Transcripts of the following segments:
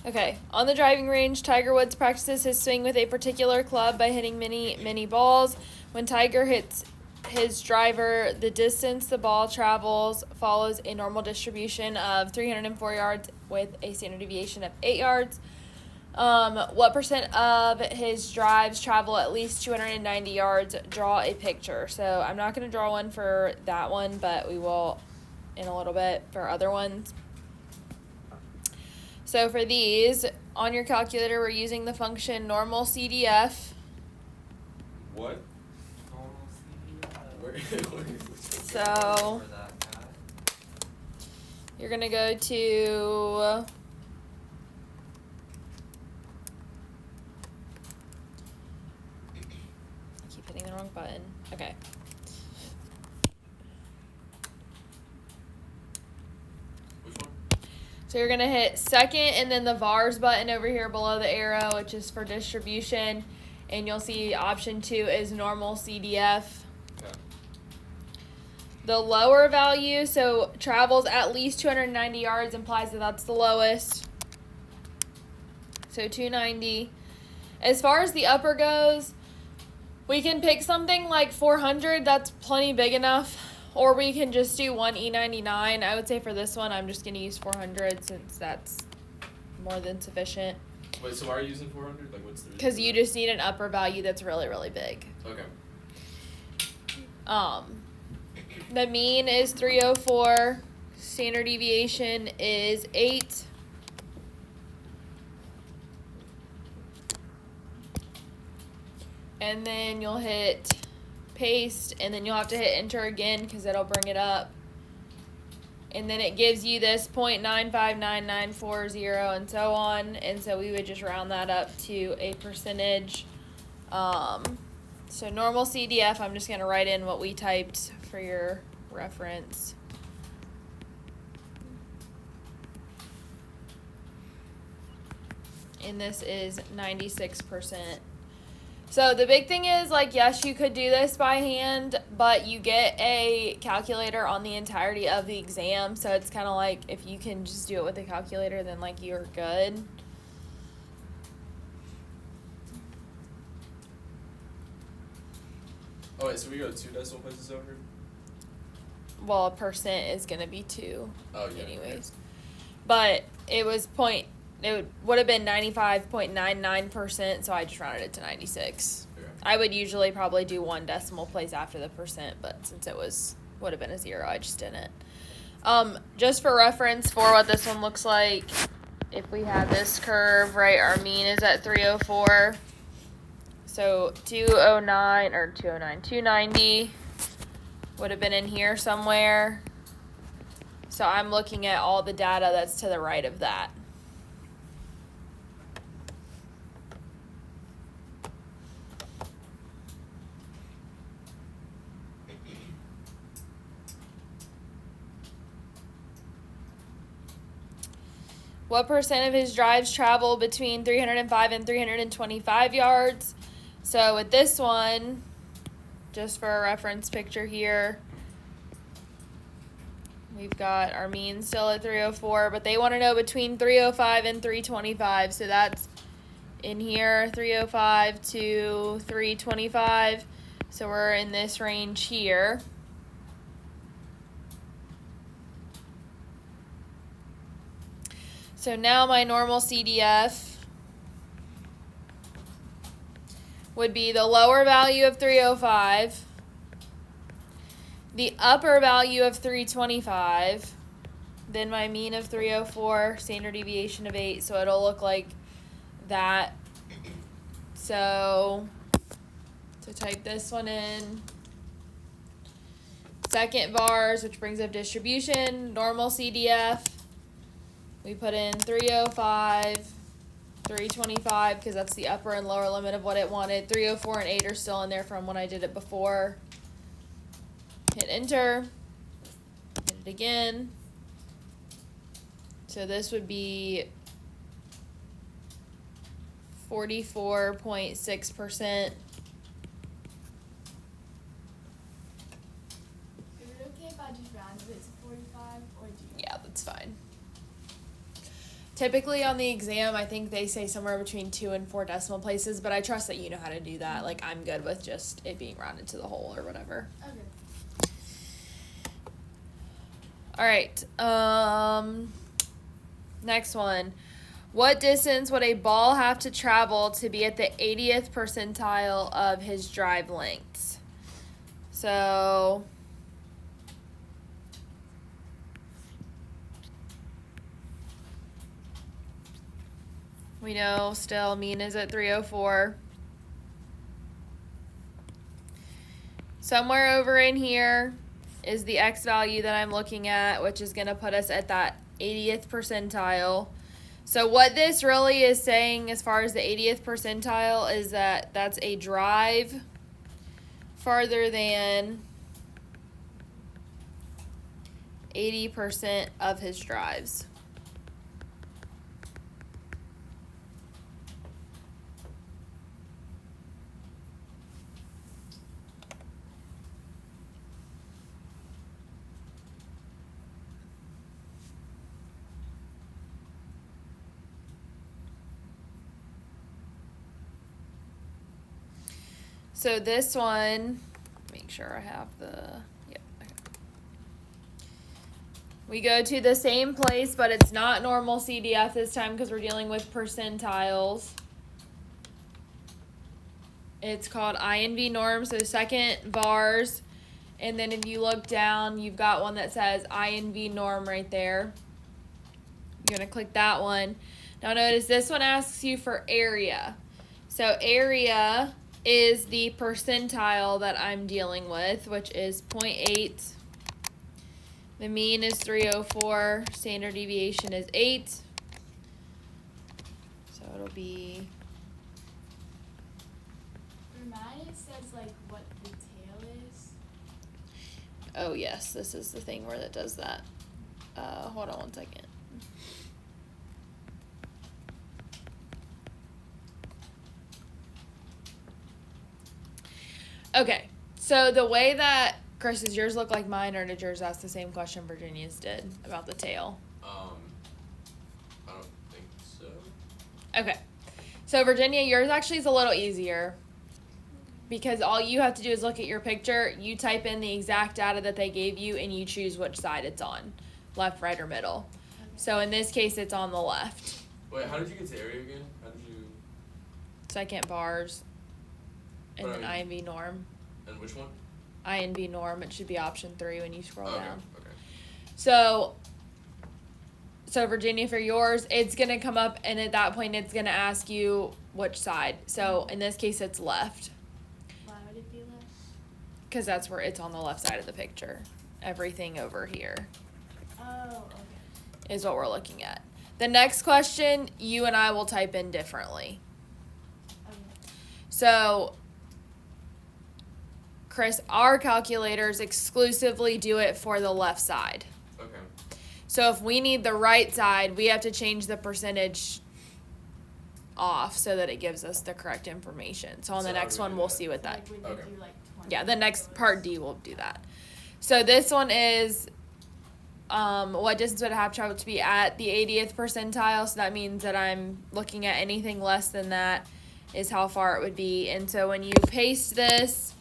Okay, on the driving range, Tiger Woods practices his swing with a particular club by hitting many balls. When Tiger hits his driver, the distance the ball travels follows a normal distribution of 304 yards with a standard deviation of 8 yards. What percent of his drives travel at least 290 yards? Draw a picture. So I'm not going to draw one for that one, but we will in a little bit for other ones. So for these, on your calculator, we're using the function normal CDF. What? Where is this? So you're going to go to I keep hitting the wrong button. Okay. Which one? So you're going to hit second and then the VARs button over here below the arrow, which is for distribution. And you'll see option 2 is normal CDF. Okay. The lower value, so travels at least 290 yards, implies that that's the lowest. So 290. As far as the upper goes, we can pick something like 400. That's plenty big enough. Or we can just do one E99. I would say for this one, I'm just going to use 400 since that's more than sufficient. Wait, so why are you using 400? Like, what's the reason? Because you just need an upper value that's really, really big. Okay. The mean is 304. Standard deviation is 8. And then you'll hit paste, and then you'll have to hit enter again because it'll bring it up. And then it gives you this 0.959940 and so on. And so we would just round that up to a percentage. So normal CDF, I'm just going to write in what we typed for your reference. And this is 96%. So the big thing is, like, yes, you could do this by hand, but you get a calculator on the entirety of the exam. So it's kind of like if you can just do it with a calculator, then, like, you're good. Oh, wait, so we go 2 decimal places over? Well, a percent is going to be 2 Oh, yeah. anyways. But it was it would have been 95.99%, so I just rounded it to 96. Okay. I would usually probably do 1 decimal place after the percent, but since it would have been a 0, I just didn't. Just for reference for what this one looks like, if we have this curve, right, our mean is at 304. So 290 would have been in here somewhere. So I'm looking at all the data that's to the right of that. What percent of his drives travel between 305 and 325 yards? So with this one, just for a reference picture here, we've got our mean still at 304, but they want to know between 305 and 325. So that's in here, 305 to 325. So we're in this range here. So now my normal CDF would be the lower value of 305, the upper value of 325, then my mean of 304, standard deviation of 8, so it'll look like that. So to type this one in, second VARs, which brings up distribution, normal CDF, we put in 305, 325, because that's the upper and lower limit of what it wanted. 304 and 8 are still in there from when I did it before. Hit enter. Hit it again. So this would be 44.6%. Is it okay if I just rounded it to 45, or do you? Yeah, that's fine. Typically on the exam, I think they say somewhere between 2 and 4 decimal places, but I trust that you know how to do that. Like, I'm good with just it being rounded to the whole or whatever. Okay. All right. Next one. What distance would a ball have to travel to be at the 80th percentile of his drive lengths? So we know still mean is at 304. Somewhere over in here is the X value that I'm looking at, which is going to put us at that 80th percentile. So what this really is saying as far as the 80th percentile is that that's a drive farther than 80% of his drives. So this one, make sure I have the, yep. Okay. We go to the same place, but it's not normal CDF this time because we're dealing with percentiles. It's called INV norm, so second bars. And then if you look down, you've got one that says INV norm right there. You're going to click that one. Now notice this one asks you for area. So area is the percentile that I'm dealing with, which is 0.8. The mean is 304. Standard deviation is 8. So it'll be... For mine, it says, like, what the tail is. Oh, yes. This is the thing where it does that. Hold on one second. Okay, so the way that, Chris, does yours look like mine, or did yours ask the same question Virginia's did about the tail? I don't think so. Okay, so Virginia, yours actually is a little easier because all you have to do is look at your picture, you type in the exact data that they gave you, and you choose which side it's on, left, right, or middle. Okay. So in this case, it's on the left. Wait, how did you get to area again? How did you... Second bars, and But then I mean- INV norm. And which one? INV norm, it should be option 3 when you scroll down. Okay. So Virginia, for yours, it's going to come up, and at that point, it's going to ask you which side. So in this case, it's left, Why would it be left? because that's where it's on the left side of the picture. Everything over here Oh, okay. is what we're looking at. The next question, you and I will type in differently. Okay. So, Chris, our calculators exclusively do it for the left side. Okay. So if we need the right side, we have to change the percentage off so that it gives us the correct information. So on So the how next do we one, do we'll that? see what that. Like, would they Okay. do, like, 20 Yeah, the next hours? part D will do that. So this one is what distance would it have to travel to be at the 80th percentile? So that means that I'm looking at anything less than that is how far it would be. And so when you paste this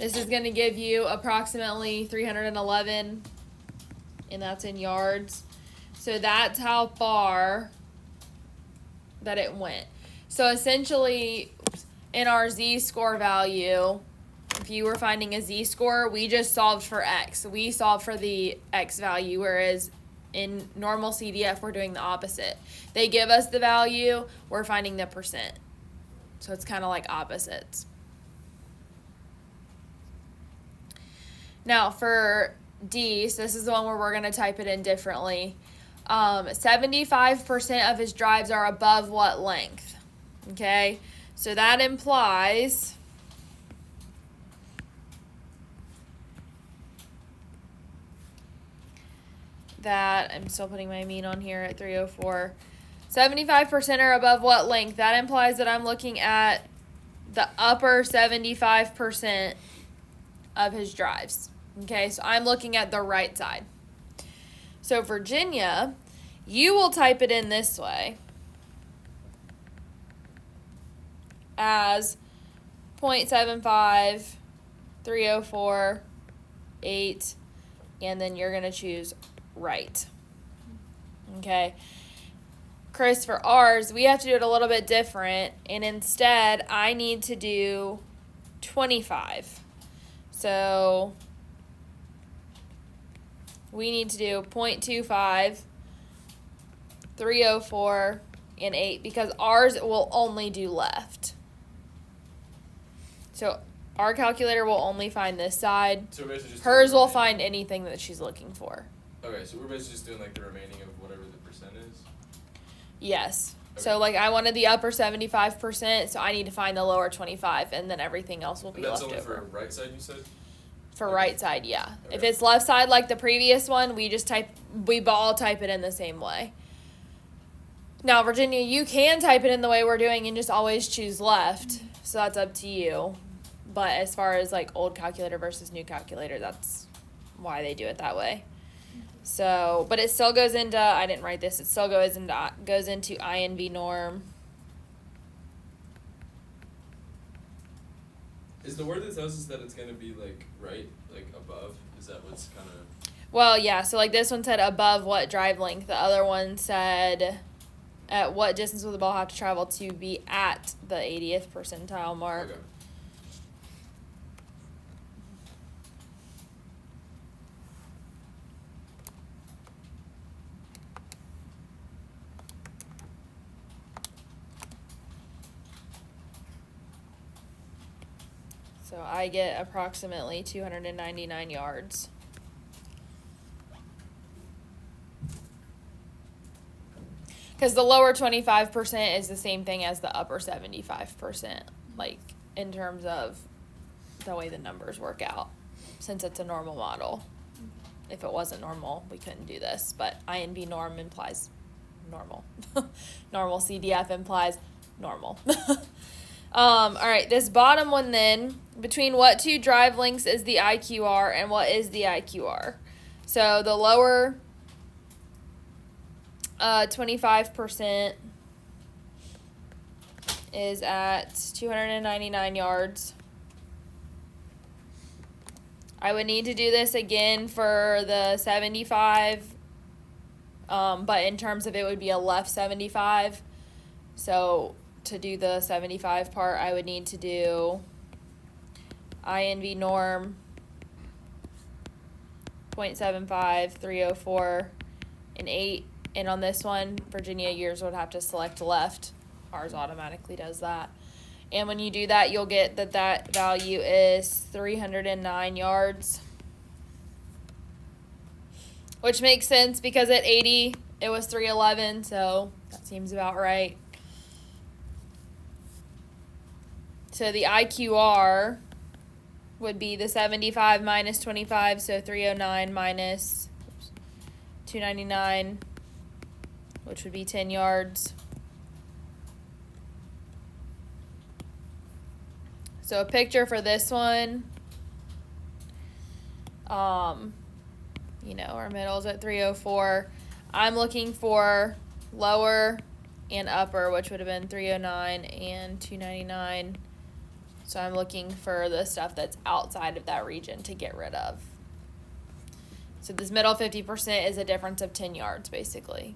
is going to give you approximately 311, and that's in yards. So that's how far that it went. So essentially, in our z-score value, if you were finding a z-score, we just solved for x. We solved for the x value, whereas in normal CDF, we're doing the opposite. They give us the value, we're finding the percent. So it's kind of like opposites. Now for D, so this is the one where we're going to type it in differently. 75% of his drives are above what length? Okay, so that implies that, I'm still putting my mean on here at 304. 75% are above what length? That implies that I'm looking at the upper 75% of his drives. Okay, so I'm looking at the right side. So Virginia, You will type it in this way as 0.75, 304, 8, and then you're going to choose right. Okay. Chris, for ours, we have to do it a little bit different, and instead, I need to do 25. So, we need to do 0.25, 304, and 8, because ours will only do left. So, our calculator will only find this side. So we're basically just Hers doing will the find remaining. anything that she's looking for. Okay, so we're basically just doing like the remaining of whatever the percent is. Yes. So, Okay. like, I wanted the upper 75%, so I need to find the lower 25, and then everything else will be And that's left only over. for right side, you said? For Okay. right side, yeah. If Okay. it's left side like the previous one, we all type it in the same way. Now, Virginia, you can type it in the way we're doing and just always choose left. So that's up to you. But as far as like old calculator versus new calculator, that's why they do it that way. So, but it still goes into, I didn't write this, it still goes into INV norm. Is the word that tells us that it's gonna be like right, like above? Is that what's kind of? Well, yeah, so like this one said above what drive length. The other one said at what distance will the ball have to travel to be at the 80th percentile mark. Okay. So I get approximately 299 yards. Because the lower 25% is the same thing as the upper 75%, like in terms of the way the numbers work out, since it's a normal model. If it wasn't normal, we couldn't do this, but INV norm implies normal. Normal CDF implies normal. All right, this bottom one then, between what two drive lengths is the IQR and what is the IQR? So the lower 25% is at 299 yards. I would need to do this again for the 75, but in terms of it would be a left 75. So to do the 75 part, I would need to do INV norm 0.75, 304, and 8. And on this one, Virginia, yours would have to select left. Ours automatically does that. And when you do that, you'll get that value is 309 yards. Which makes sense because at 80, it was 311, so that seems about right. So the IQR would be the 75 minus 25, so 309 minus 299, which would be 10 yards. So a picture for this one, our middle's at 304. I'm looking for lower and upper, which would have been 309 and 299. So I'm looking for the stuff that's outside of that region to get rid of. So this middle 50% is a difference of 10 yards, basically.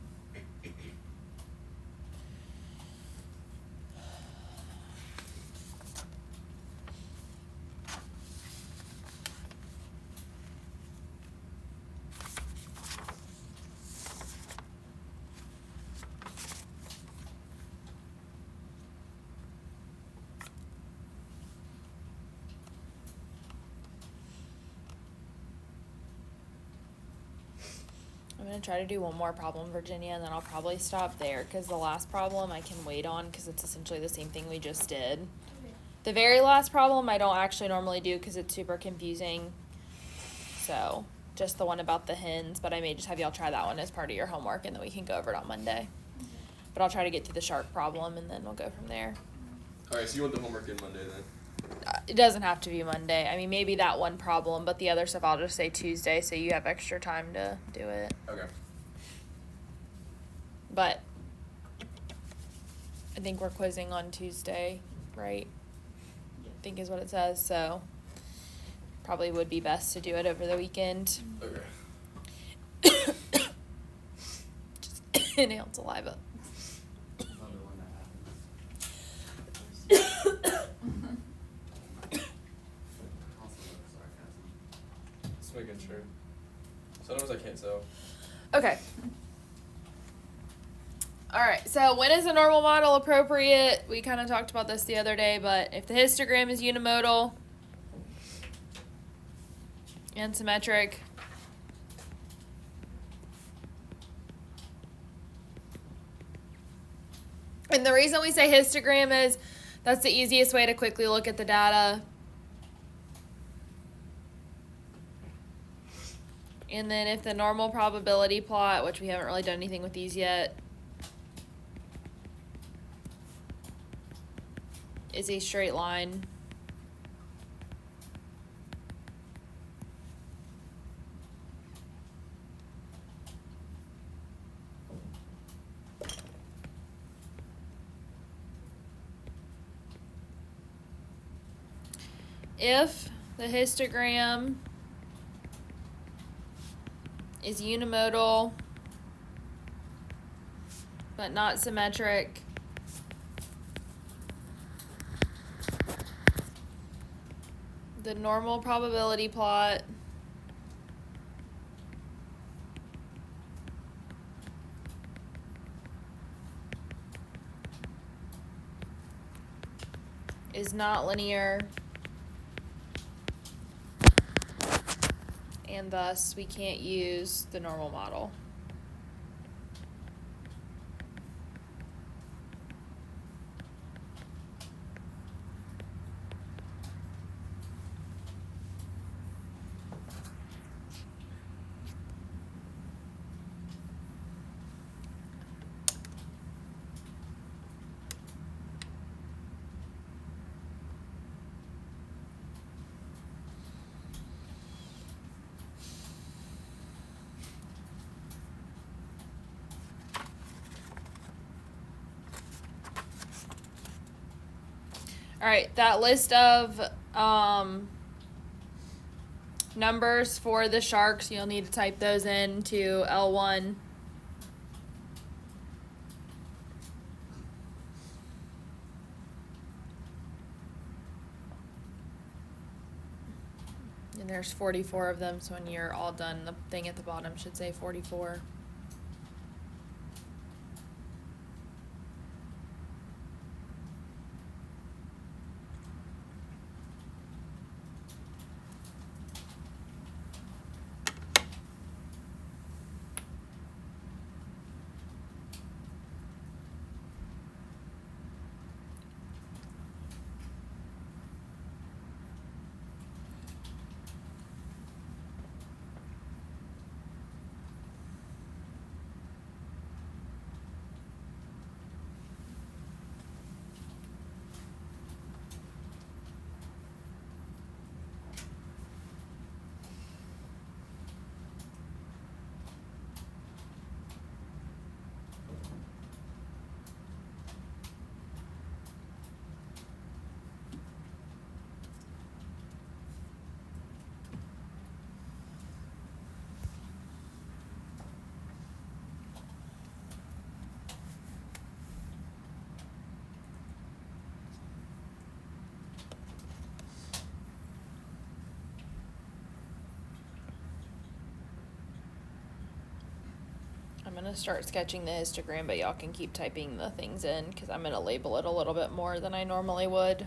I'm going to try to do one more problem, Virginia, and then I'll probably stop there because the last problem I can wait on because it's essentially the same thing we just did. Okay. The very last problem I don't actually normally do because it's super confusing. So just the one about the hens, but I may just have y'all try that one as part of your homework and then we can go over it on Monday. But I'll try to get through the shark problem and then we'll go from there. Alright, so you want the homework in Monday then? It doesn't have to be Monday. I mean, maybe that one problem, but the other stuff I'll just say Tuesday so you have extra time to do it. Okay. but I think we're quizzing on Tuesday, right? I think is what it says, so probably would be best to do it over the weekend. Okay. Just inhale saliva. Love it when that happens. Also love sarcasm. Just making sure. Sometimes I can't tell. Okay. All right, so when is a normal model appropriate? We kind of talked about this the other day, but if the histogram is unimodal and symmetric, and the reason we say histogram is that's the easiest way to quickly look at the data. And then if the normal probability plot, which we haven't really done anything with these yet, is a straight line. If the histogram is unimodal but not symmetric, the normal probability plot is not linear, and thus we can't use the normal model. All right, that list of numbers for the sharks, you'll need to type those into L1. And there's 44 of them, so when you're all done, the thing at the bottom should say 44. I'm going to start sketching the histogram, but y'all can keep typing the things in because I'm going to label it a little bit more than I normally would.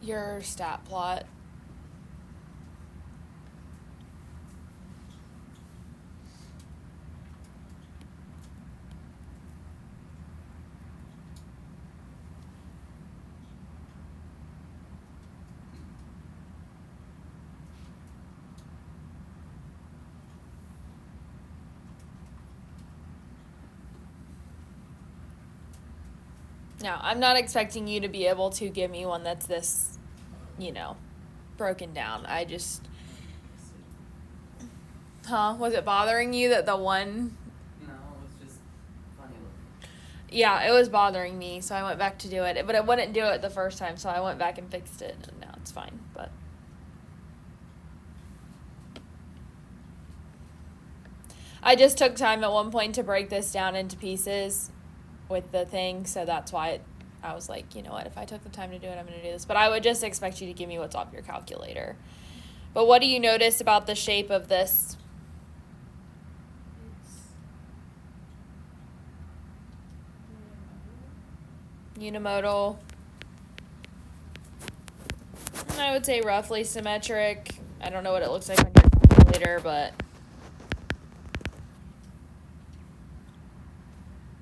Your stat plot. Now, I'm not expecting you to be able to give me one that's this, broken down. I just, was it bothering you that the one, No, it was just funny looking. yeah, it was bothering me, so I went back to do it, but it wouldn't do it the first time, so I went back and fixed it, and now it's fine, but. I just took time at one point to break this down into pieces with the thing, so that's why I was like, you know what, if I took the time to do it, I'm going to do this. But I would just expect you to give me what's off your calculator. But what do you notice about the shape of this? It's Unimodal. I would say roughly symmetric. I don't know what it looks like on your calculator, but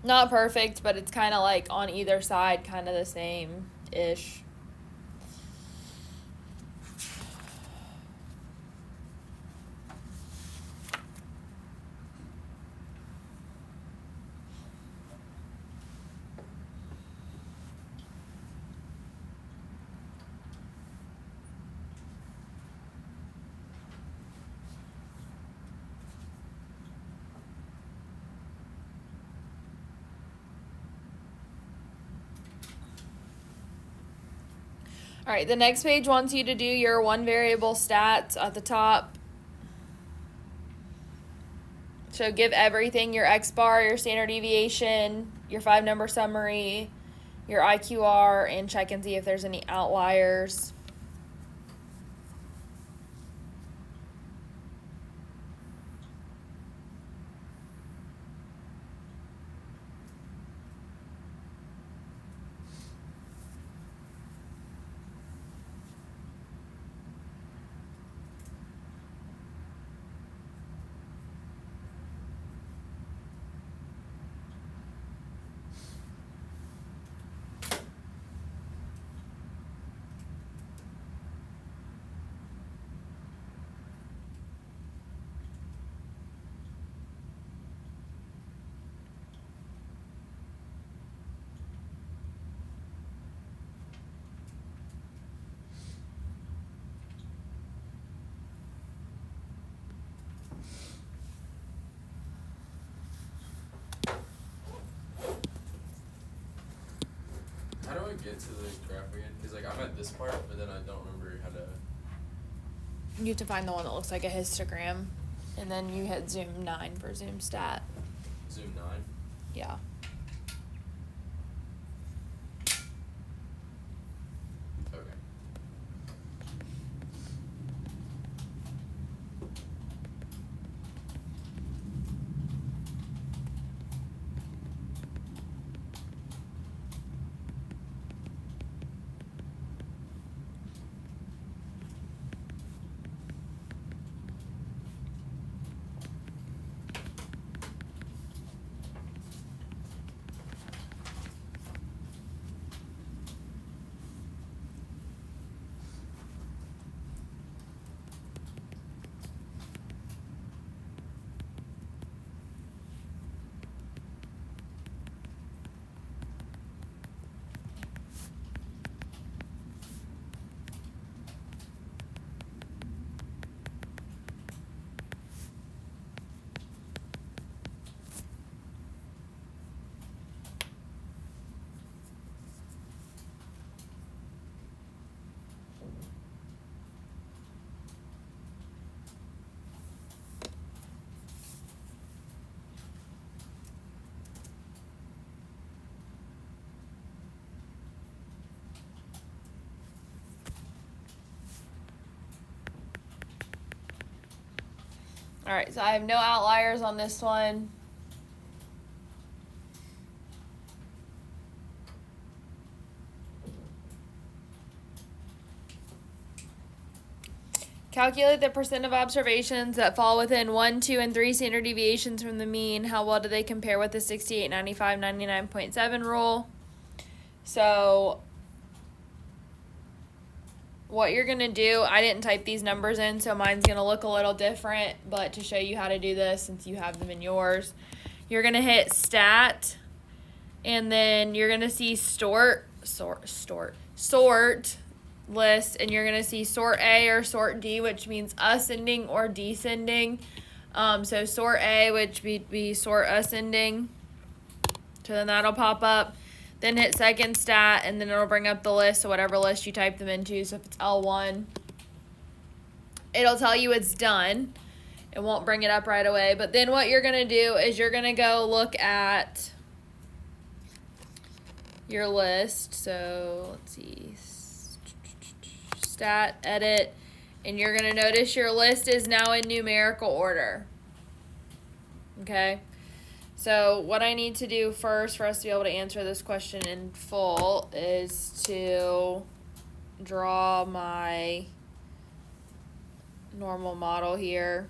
not perfect, but it's kind of like on either side, kind of the same-ish. All right, the next page wants you to do your one variable stats at the top. So give everything your X bar, your standard deviation, your 5-number summary, your IQR, and check and see if there's any outliers. How do I get to the graph again? Because like I'm at this part, but then I don't remember how to. You have to find the one that looks like a histogram, and then you hit zoom 9 for zoom stat. Zoom 9. Yeah. Okay. All right, so I have no outliers on this one. Calculate the percent of observations that fall within 1, 2, and 3 standard deviations from the mean. How well do they compare with the 68, 95, 99.7 rule? So, what you're going to do, I didn't type these numbers in, so mine's going to look a little different, but to show you how to do this, since you have them in yours, you're going to hit stat, and then you're going to see sort list, and you're going to see sort A or sort D, which means ascending or descending. So sort A, which would be sort ascending. So then that'll pop up. Then hit second stat, and then it'll bring up the list, so whatever list you type them into. So if it's L1, it'll tell you it's done. It won't bring it up right away. But then what you're going to do is you're going to go look at your list. So let's see. Stat, edit, and you're going to notice your list is now in numerical order. Okay? So what I need to do first for us to be able to answer this question in full is to draw my normal model here.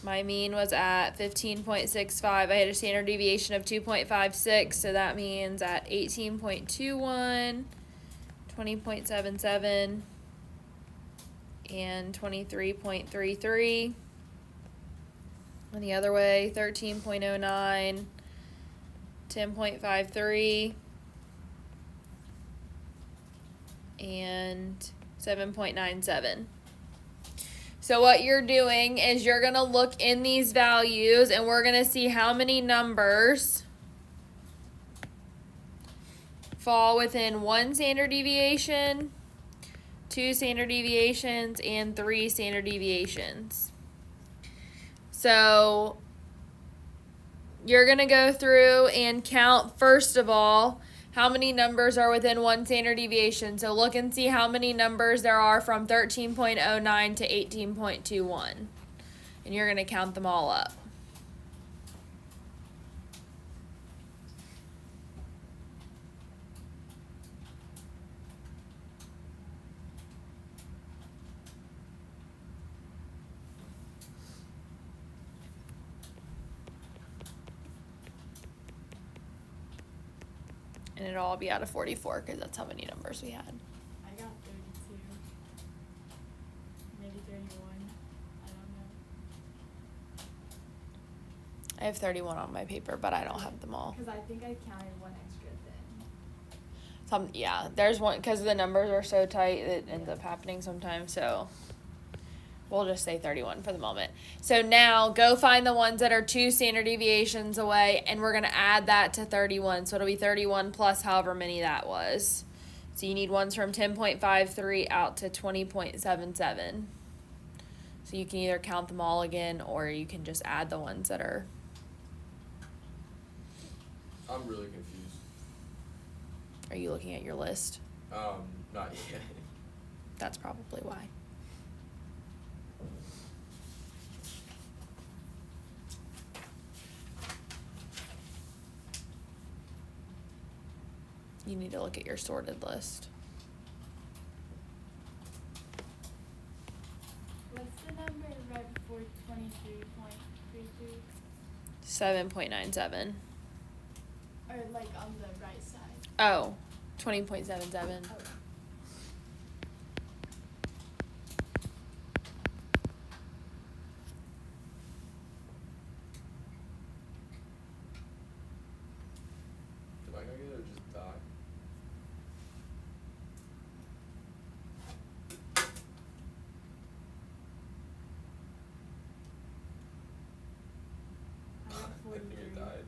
My mean was at 15.65. I had a standard deviation of 2.56, so that means at 18.21, 20.77, and 23.33. And the other way, 13.09, 10.53, and 7.97. So what you're doing is you're going to look in these values, and we're going to see how many numbers fall within 1 standard deviation, 2 standard deviations, and 3 standard deviations. So you're going to go through and count, first of all, how many numbers are within 1 standard deviation. So look and see how many numbers there are from 13.09 to 18.21. And you're going to count them all up. And it'll all be out of 44 because that's how many numbers we had. I got 32. Maybe 31. I don't know. I have 31 on my paper, but I don't have them all. Because I think I counted one extra thing. Yeah, there's one because the numbers are so tight that it ends up happening sometimes. So we'll just say 31 for the moment. So now go find the ones that are 2 standard deviations away, and we're going to add that to 31. So it'll be 31 plus however many that was. So you need ones from 10.53 out to 20.77. So you can either count them all again, or you can just add the ones that are. I'm really confused. Are you looking at your list? Not yet. That's probably why. You need to look at your sorted list. What's the number right before 23.32? 7.97. Or like on the right side? Oh, 20.77. Oh. Am I gonna get it or just die? I got I think 43. it died.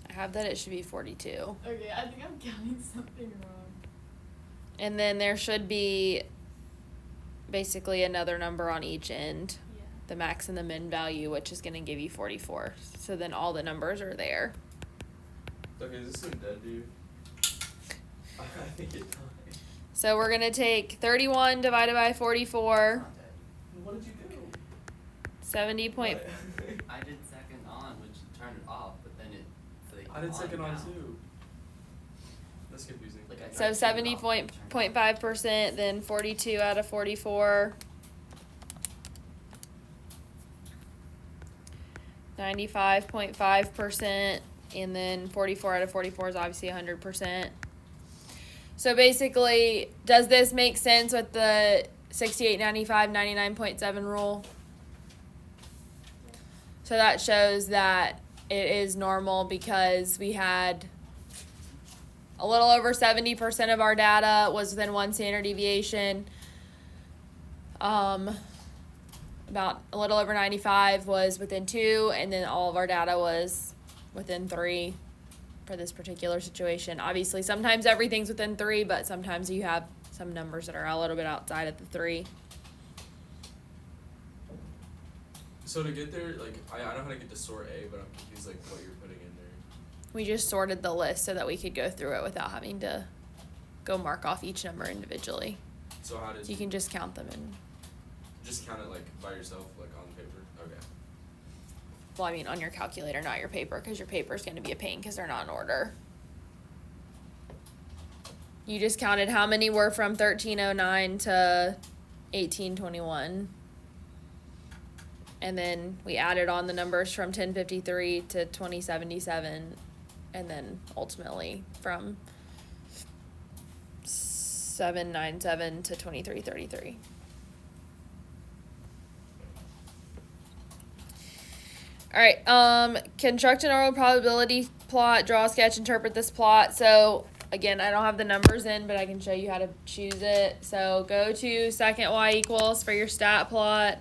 I have that it should be 42. Okay, I think I'm counting something wrong. And then there should be basically another number on each end. Yeah. The max and the min value, which is going to give you 44. So then all the numbers are there. Okay, is this some dead dude? I think it died. So we're going to take 31 divided by 44, Not dead. What did you do? 70 point. What? I did second on, which turned it off, but then it like I did second on now. too. That's confusing. Like, I So tried to turn it off, 70.5%, then 42 out of 44. 95.5%, and then 44 out of 44 is obviously 100%. So basically, does this make sense with the 68, 95, 99.7 rule? So that shows that it is normal because we had a little over 70% of our data was within one standard deviation. About a little over 95 was within 2, and then all of our data was within 3 for this particular situation. Obviously, sometimes everything's within 3, but sometimes you have some numbers that are a little bit outside of the 3. So to get there, like, I know how to get to sort A, but I'm confused, like, what you're putting in there. We just sorted the list so that we could go through it without having to go mark off each number individually. So how did So you can just count them and, just count it, like, by yourself, like, on paper? Okay. well, I mean, on your calculator, not your paper, because your paper is going to be a pain because they're not in order. You just counted how many were from 1309 to 1821. And then we added on the numbers from 1053 to 2077, and then ultimately from 797 to 2333. All right, construct an oral probability plot, draw a sketch, interpret this plot. So again, I don't have the numbers in, but I can show you how to choose it. So go to second y equals for your stat plot.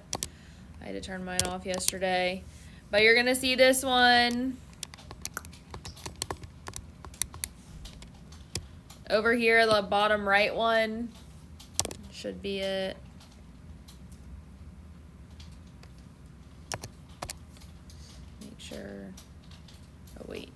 I had to turn mine off yesterday, but you're gonna see this one over here, the bottom right one should be it. Make sure. Oh wait.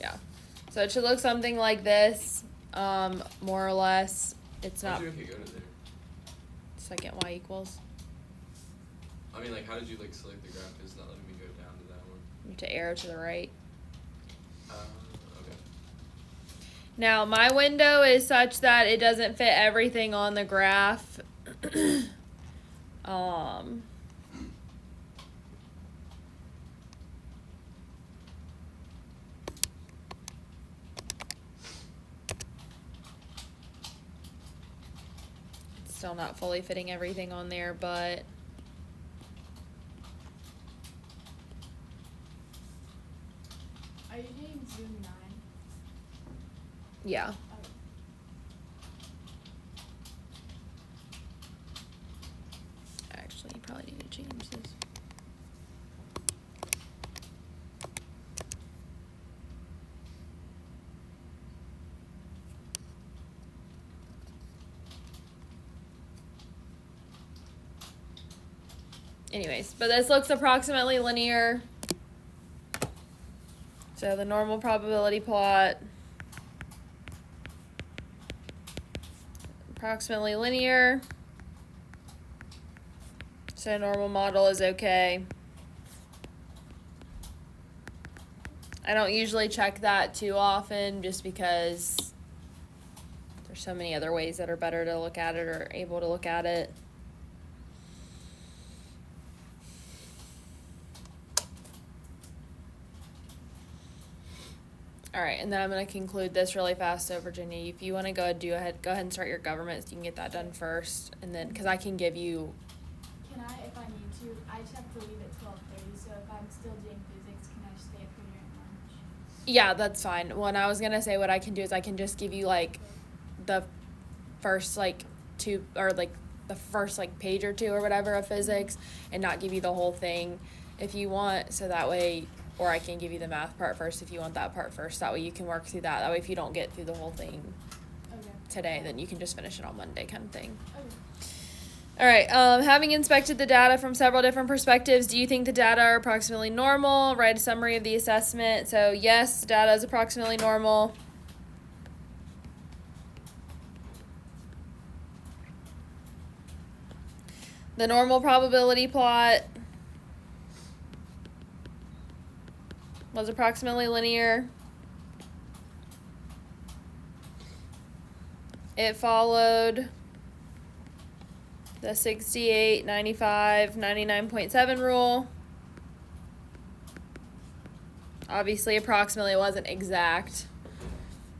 Yeah. So it should look something like this, more or less. It's How'd not you okay go to there? second y equals. I mean, like, how did you, like, select the graph? It's not letting me go down to that one. You have to arrow to the right. Okay. Now, my window is such that it doesn't fit everything on the graph. It's still not fully fitting everything on there, but Are you doing Zoom 9? yeah. Oh, Actually, you probably need to change this. Anyways, but this looks approximately linear. So the normal probability plot, approximately linear. So normal model is okay. I don't usually check that too often just because there's so many other ways that are better to look at it or able to look at it. All right, and then I'm going to conclude this really fast. So, Virginia, if you want to go ahead and start your government, so you can get that done first, and then because I can give you. can I, if I need to, I just have to leave at 12:30, so if I'm still doing physics, can I stay up here during lunch? Yeah, that's fine. When I was gonna say what I can do is I can just give you like the first like two or like the first like page or two or whatever of physics, and not give you the whole thing if you want. So that way. Or I can give you the math part first if you want that part first. That way you can work through that. That way if you don't get through the whole thing Okay. today, then you can just finish it on Monday kind of thing. Okay. All right, having inspected the data from several different perspectives, do you think the data are approximately normal? Write a summary of the assessment. So yes, data is approximately normal. The normal probability plot was approximately linear. It followed the 68, 95, 99.7 rule. Obviously, approximately wasn't exact,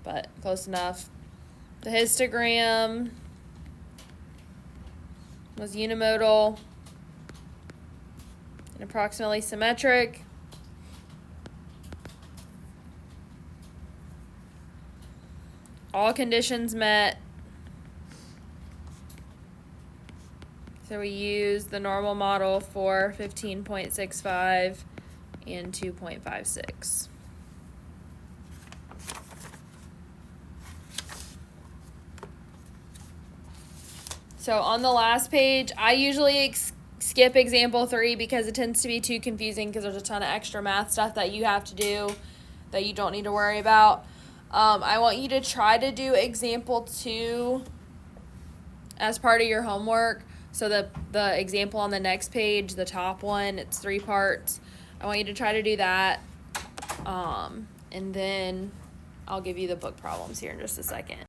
but close enough. The histogram was unimodal and approximately symmetric. All conditions met. So we use the normal model for 15.65 and 2.56. So on the last page, I usually skip example 3 because it tends to be too confusing because there's a ton of extra math stuff that you have to do that you don't need to worry about. I want you to try to do example 2 as part of your homework. So the example on the next page, the top one, it's 3 parts. I want you to try to do that. And then I'll give you the book problems here in just a second.